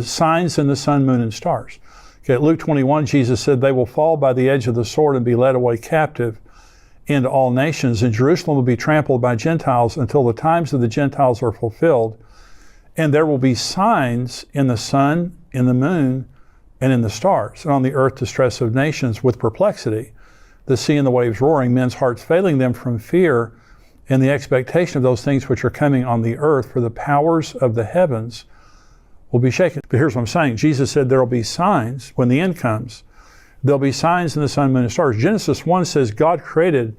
signs in the sun, moon, and stars. Okay, Luke 21, Jesus said, they will fall by the edge of the sword and be led away captive into all nations, and Jerusalem will be trampled by Gentiles until the times of the Gentiles are fulfilled. And there will be signs in the sun, in the moon, and in the stars, and on the earth distress of nations with perplexity, the sea and the waves roaring, men's hearts failing them from fear and the expectation of those things which are coming on the earth, for the powers of the heavens will be shaken. But here's what I'm saying. Jesus said there will be signs when the end comes. There'll be signs in the sun, moon, and stars. Genesis 1 says God created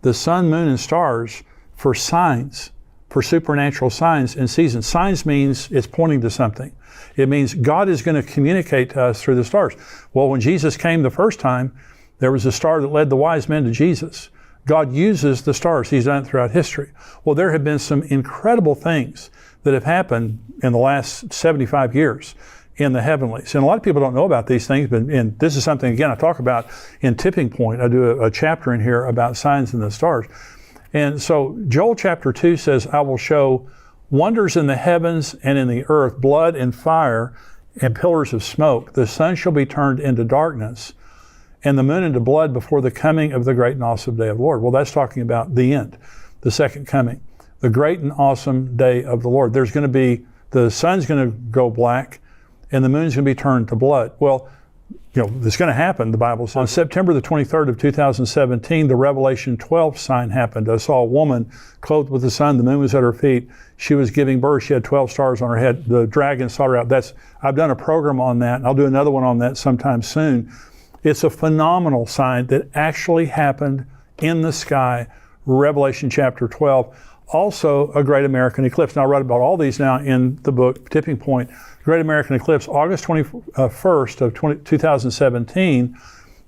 the sun, moon, and stars for signs, for supernatural signs and seasons. Signs means it's pointing to something. It means God is going to communicate to us through the stars. Well, when Jesus came the first time, there was a star that led the wise men to Jesus. God uses the stars. He's done it throughout history. Well, there have been some incredible things that have happened in the last 75 years in the heavenlies. And a lot of people don't know about these things, but and this is something, again, I talk about in Tipping Point. I do a chapter in here about signs in the stars. And so Joel chapter 2 says, I will show wonders in the heavens and in the earth, blood and fire and pillars of smoke. The sun shall be turned into darkness and the moon into blood before the coming of the great and awesome day of the Lord. Well, that's talking about the end, the second coming, the great and awesome day of the Lord. There's going to be, the sun's going to go black and the moon's going to be turned to blood. Well, you know, it's going to happen, the Bible says. On September the 23rd of 2017, the Revelation 12 sign happened. I saw a woman clothed with the sun, the moon was at her feet. She was giving birth, she had 12 stars on her head. The dragon sought her out. I've done a program on that, and I'll do another one on that sometime soon. It's a phenomenal sign that actually happened in the sky, Revelation chapter 12. Also, a great American eclipse. Now, I write about all these now in the book, Tipping Point. Great American Eclipse, August 21st of 2017,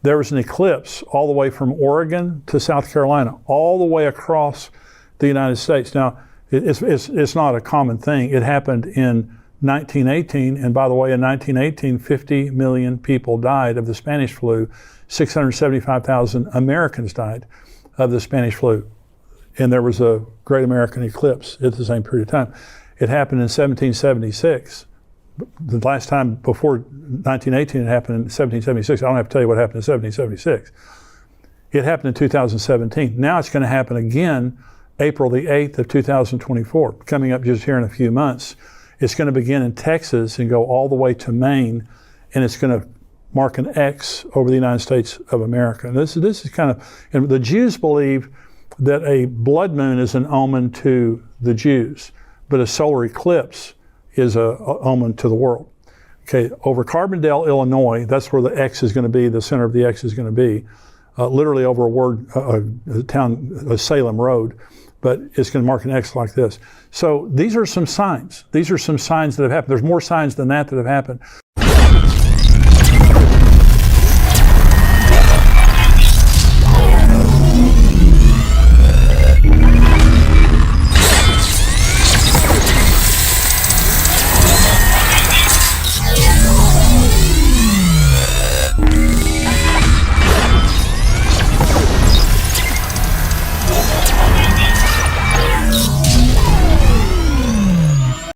there was an eclipse all the way from Oregon to South Carolina, all the way across the United States. Now, it's not a common thing. It happened in 1918, and by the way, in 1918, 50 million people died of the Spanish flu. 675,000 Americans died of the Spanish flu. And there was a great American eclipse at the same period of time. It happened in 1776. The last time before 1918, it happened in 1776. I don't have to tell you what happened in 1776. It happened in 2017. Now it's going to happen again, April the 8th of 2024, coming up just here in a few months. It's going to begin in Texas and go all the way to Maine, and it's going to mark an X over the United States of America. And this is kind of, and the Jews believe that a blood moon is an omen to the Jews, but a solar eclipse is a omen to the world. Okay, over Carbondale, Illinois, that's where the X is going to be, the center of the X is going to be, literally over a town, Salem Road, but it's going to mark an X like this. So these are some signs. These are some signs that have happened. There's more signs than that have happened.